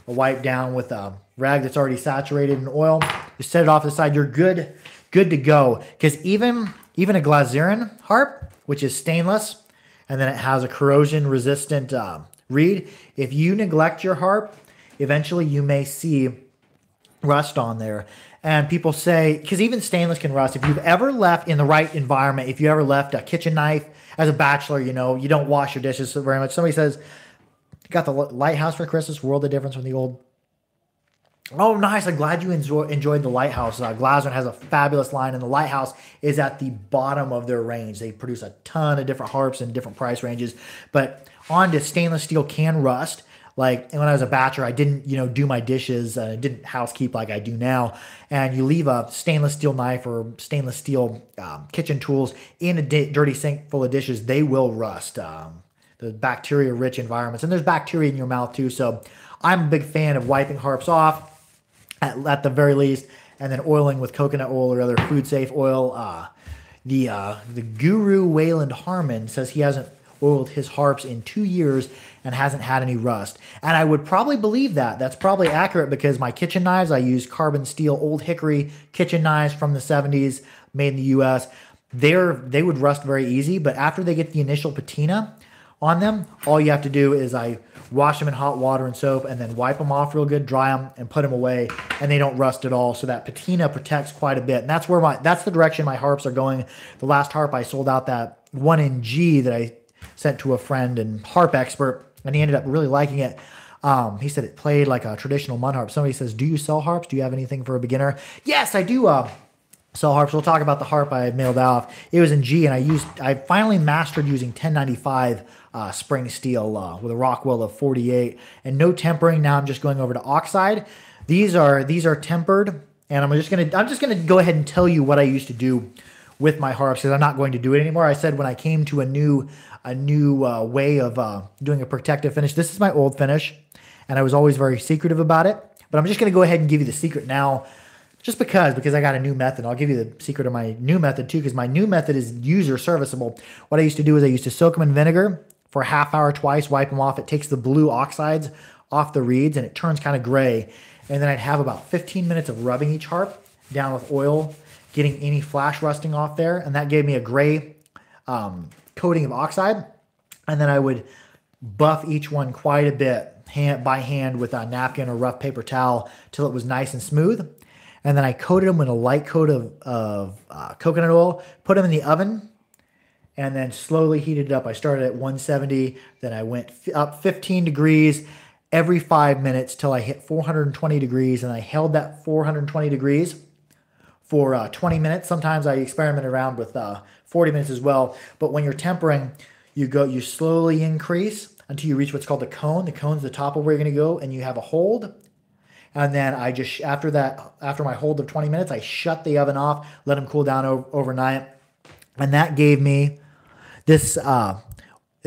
a wipe down with a rag that's already saturated in oil. Just set it off to the side. You're good to go. Because even a Glazerin harp, which is stainless, and then it has a corrosion-resistant reed, if you neglect your harp, eventually you may see rust on there. And people say, because even stainless can rust. If you've ever left in the right environment, if you ever left a kitchen knife as a bachelor, you know, you don't wash your dishes so very much. Somebody says, got the lighthouse for Christmas, world of difference from the old. Oh, nice. I'm glad you enjoyed the lighthouse. Glazerin has a fabulous line, and the lighthouse is at the bottom of their range. They produce a ton of different harps and different price ranges. But on to stainless steel can rust. Like, when I was a bachelor, I didn't, you know, do my dishes, didn't housekeep like I do now. And you leave a stainless steel knife or stainless steel kitchen tools in a dirty sink full of dishes, they will rust. The bacteria-rich environments. And there's bacteria in your mouth too. So I'm a big fan of wiping harps off at the very least, and then oiling with coconut oil or other food-safe oil. The guru Wayland Harmon says he hasn't oiled his harps in 2 years and hasn't had any rust. And I would probably believe that. That's probably accurate because my kitchen knives, I use carbon steel old hickory kitchen knives from the 70s, made in the US. They would rust very easy, but after they get the initial patina on them, all you have to do is I wash them in hot water and soap and then wipe them off real good, dry them, and put them away, and they don't rust at all. So that patina protects quite a bit. And that's the direction my harps are going. The last harp I sold out, that one in G that I sent to a friend and harp expert, and he ended up really liking it. He said it played like a traditional mud harp. Somebody says, do you sell harps? Do you have anything for a beginner? Yes, I do sell harps. We'll talk about the harp I mailed off. It was in G, and I finally mastered using 1095 spring steel with a Rockwell of 48 and no tempering. Now I'm just going over to oxide. These are tempered, and I'm just gonna go ahead and tell you what I used to do with my harps because I'm not going to do it anymore. I said when I came to a new way of doing a protective finish. This is my old finish, and I was always very secretive about it. But I'm just going to go ahead and give you the secret now, just because I got a new method. I'll give you the secret of my new method too, because my new method is user serviceable. What I used to do is I used to soak them in vinegar for a half hour twice, wipe them off. It takes the blue oxides off the reeds, and it turns kind of gray. And then I'd have about 15 minutes of rubbing each harp down with oil, getting any flash rusting off there, and that gave me a gray coating of oxide. And then I would buff each one quite a bit by hand with a napkin or rough paper towel till it was nice and smooth. And then I coated them with a light coat of coconut oil, put them in the oven, and then slowly heated it up. I started at 170, then I went up 15 degrees every 5 minutes till I hit 420 degrees, and I held that 420 degrees for 20 minutes. Sometimes I experiment around with 40 minutes as well. But when you're tempering, you slowly increase until you reach what's called the cone. The cone's the top of where you're going to go, and you have a hold. And then I just, after my hold of 20 minutes, I shut the oven off, let them cool down overnight. And that gave me this,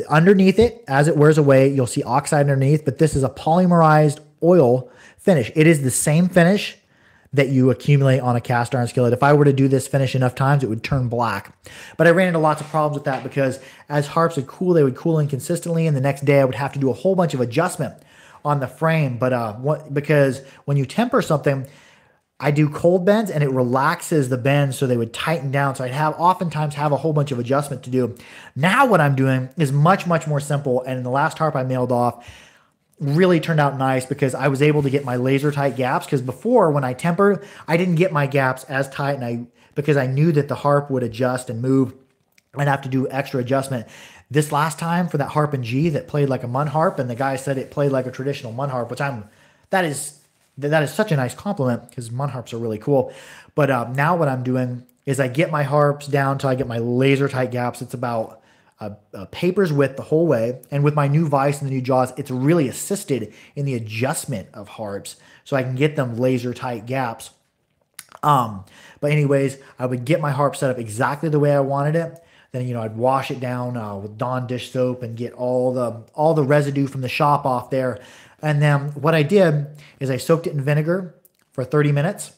underneath it, as it wears away, you'll see oxide underneath, but this is a polymerized oil finish. It is the same finish that you accumulate on a cast iron skillet. If I were to do this finish enough times, it would turn black. But I ran into lots of problems with that because as harps would cool, they would cool inconsistently, and the next day I would have to do a whole bunch of adjustment on the frame. But because when you temper something, I do cold bends and it relaxes the bends so they would tighten down. So I'd oftentimes have a whole bunch of adjustment to do. Now what I'm doing is much, much more simple. And in the last harp I mailed off, really turned out nice because I was able to get my laser tight gaps, because before when I tempered, I didn't get my gaps as tight, and because I knew that the harp would adjust and move. I'd have to do extra adjustment. This last time for that harp in G that played like a mun harp, and the guy said it played like a traditional mun harp, which that is such a nice compliment because mun harps are really cool. But now what I'm doing is I get my harps down till I get my laser tight gaps. It's about a paper's width the whole way. And with my new vise and the new jaws, it's really assisted in the adjustment of harps so I can get them laser tight gaps. But anyways, I would get my harp set up exactly the way I wanted it. Then, I'd wash it down with Dawn dish soap and get all the residue from the shop off there. And then what I did is I soaked it in vinegar for 30 minutes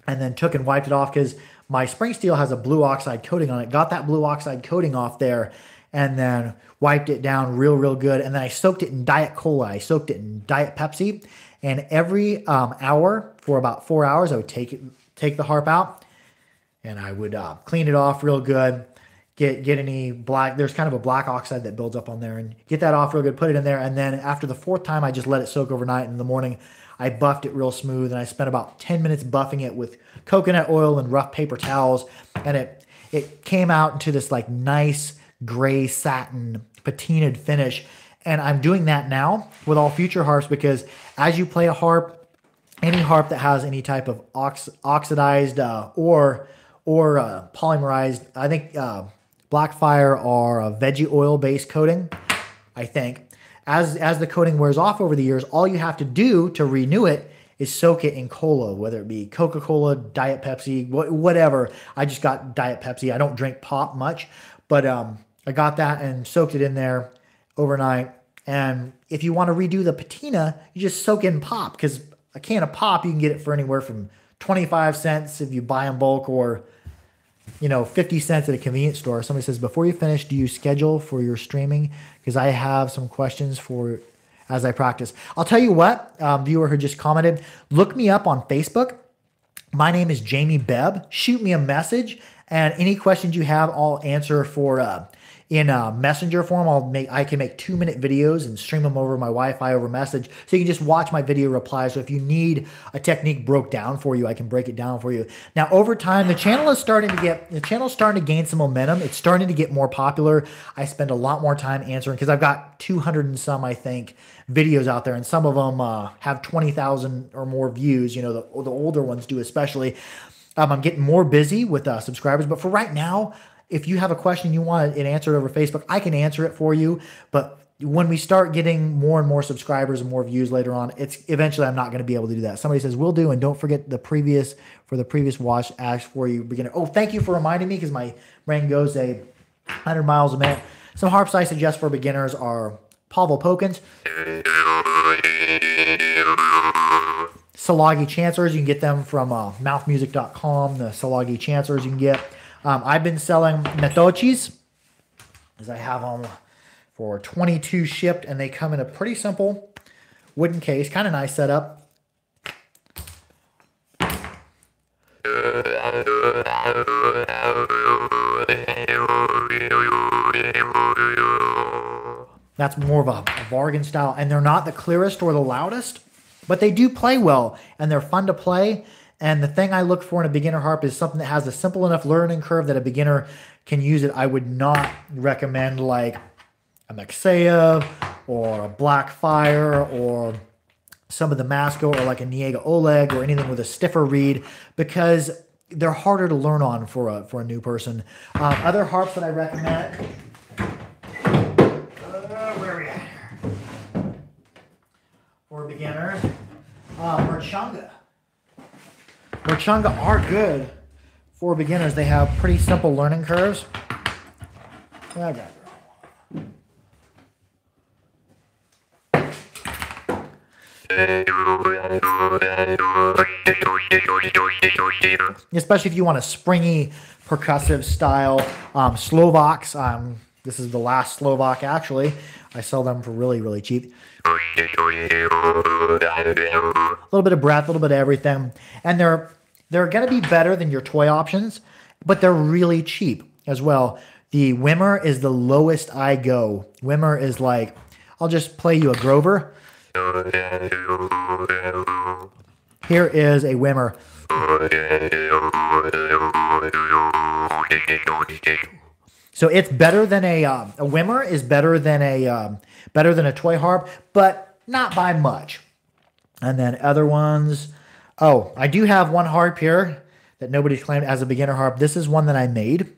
and then took and wiped it off because my spring steel has a blue oxide coating on it. Got that blue oxide coating off there and then wiped it down real good. And then I soaked it in Diet Cola. I soaked it in Diet Pepsi. And every hour for about 4 hours, I would take the Harp out and I would clean it off real good. Get any black, there's kind of a black oxide that builds up on there, and get that off real good, put it in there. And then after the 4th time, I just let it soak overnight. In the morning, I buffed it real smooth, and I spent about 10 minutes buffing it with coconut oil and rough paper towels. And it came out into this like nice gray satin patinaed finish. And I'm doing that now with all future harps because as you play a harp, any harp that has any type of oxidized or polymerized, I think Blackfire are a veggie oil based coating, I think. As the coating wears off over the years, all you have to do to renew it is soak it in cola, whether it be Coca-Cola, Diet Pepsi, whatever. I just got Diet Pepsi. I don't drink pop much, but I got that and soaked it in there overnight. And if you want to redo the patina, you just soak in pop, because a can of pop, you can get it for anywhere from 25 cents if you buy in bulk, or 50 cents at a convenience store. Somebody says, before you finish, do you schedule for your streaming? Because I have some questions for as I practice. I'll tell you what, viewer who just commented, look me up on Facebook. My name is Jamie Bebb. Shoot me a message, and any questions you have, I'll answer for in a messenger form. I can make 2-minute videos and stream them over my Wi-Fi over message, so you can just watch my video replies. So if you need a technique broke down for you, I can break it down for you. Now over time, the channel is starting to gain some momentum. It's starting to get more popular. I spend a lot more time answering because I've got 200 and some, I think, videos out there, and some of them have 20,000 or more views. The older ones do, especially. I'm getting more busy with subscribers, but for right now, if you have a question you want it answered over Facebook, I can answer it for you. But when we start getting more and more subscribers and more views later on, eventually I'm not going to be able to do that. Somebody says, will do, and don't forget the previous watch asked for you beginner. Oh, thank you for reminding me, because my brain goes 100 miles a minute. Some harps I suggest for beginners are Pavel Pokins, Salagi Chancellors. You can get them from mouthmusic.com. The Salagi Chancellors you can get. I've been selling Metochis, as I have them for 22 shipped, and they come in a pretty simple wooden case. Kind of nice setup. That's more of a bargain style, and they're not the clearest or the loudest, but they do play well, and they're fun to play. And the thing I look for in a beginner harp is something that has a simple enough learning curve that a beginner can use it. I would not recommend like a Maxeyev or a Blackfire or some of the Masco or like a Niega Oleg or anything with a stiffer reed, because they're harder to learn on for a new person. Other harps that I recommend. Where are we at here? For beginners, Merchunga. Merchunga are good for beginners. They have pretty simple learning curves. Okay. Especially if you want a springy percussive style. Slovaks. This is the last Slovak, actually. I sell them for really cheap. A little bit of breath, a little bit of everything. And they're going to be better than your toy options, but they're really cheap as well. The Wimmer is the lowest I go. Wimmer is like, I'll just play you a Grover. Here is a Wimmer. So it's better than a Wimmer is better than a toy harp, but not by much. And then other ones. Oh, I do have one harp here that nobody's claimed as a beginner harp. This is one that I made.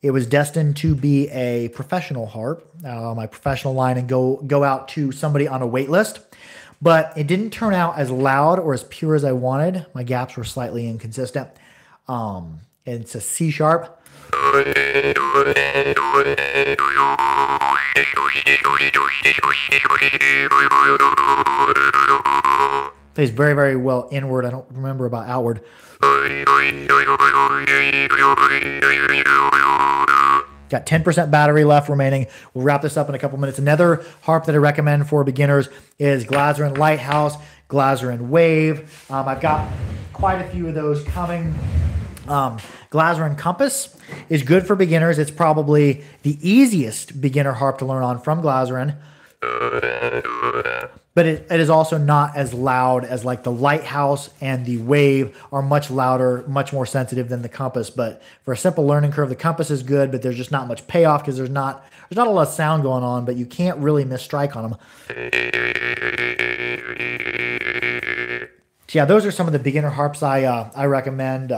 It was destined to be a professional harp, my professional line, and go out to somebody on a wait list. But it didn't turn out as loud or as pure as I wanted. My gaps were slightly inconsistent. And it's a C sharp. Plays very, very well inward. I don't remember about outward. Got 10% battery left remaining. We'll wrap this up in a couple minutes. Another harp that I recommend for beginners is Glazerin Lighthouse, Glazerin Wave. I've got quite a few of those coming. Glazerin Compass is good for beginners. It's probably the easiest beginner harp to learn on from Glazerin. But it is also not as loud as like the Lighthouse and the Wave are much louder, much more sensitive than the Compass. But for a simple learning curve, the Compass is good, but there's just not much payoff because there's not a lot of sound going on, but you can't really miss strike on them. So yeah, those are some of the beginner harps I recommend.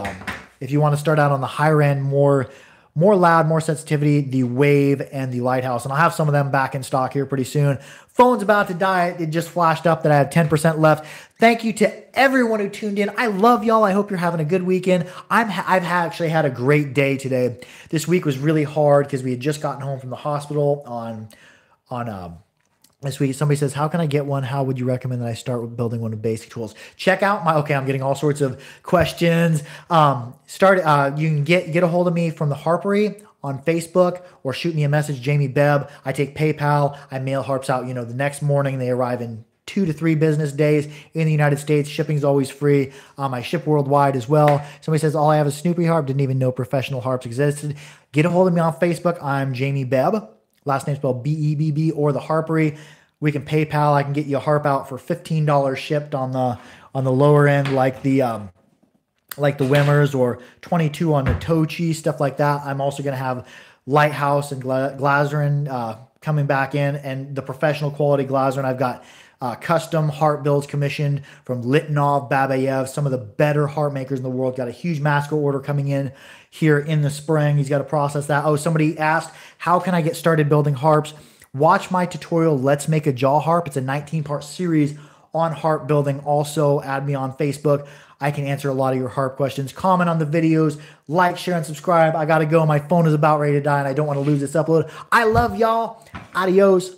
If you want to start out on the higher end, more loud, more sensitivity, the Wave and the Lighthouse. And I'll have some of them back in stock here pretty soon. Phone's about to die. It just flashed up that I have 10% left. Thank you to everyone who tuned in. I love y'all. I hope you're having a good weekend. I've actually had a great day today. This week was really hard because we had just gotten home from the hospital on this week. Somebody says, how can I get one? How would you recommend that I start with building one of basic tools? Check out my, okay, I'm getting all sorts of questions. You can get a hold of me from the Harpery on Facebook or shoot me a message, Jamie Bebb. I take PayPal. I mail harps out, the next morning. They arrive in 2 to 3 business days in the United States. Shipping's always free. I ship worldwide as well. Somebody says, all I have is Snoopy harp. Didn't even know professional harps existed. Get a hold of me on Facebook. I'm Jamie Bebb. Last name spelled B-E-B-B, or the Harpery. We can PayPal. I can get you a harp out for $15 shipped on the lower end, like the Wimmers, or 22 on the Tochi, stuff like that. I'm also going to have Lighthouse and Glazerin coming back in, and the professional quality Glazerin. I've got custom harp builds commissioned from Litanov, Babayev, some of the better harp makers in the world. Got a huge Masco order coming in here in the spring. He's got to process that. Oh, somebody asked, how can I get started building harps? Watch my tutorial, Let's Make a Jaw Harp. It's a 19-part series on harp building. Also, add me on Facebook. I can answer a lot of your harp questions. Comment on the videos, like, share, and subscribe. I got to go. My phone is about ready to die, and I don't want to lose this upload. I love y'all. Adios.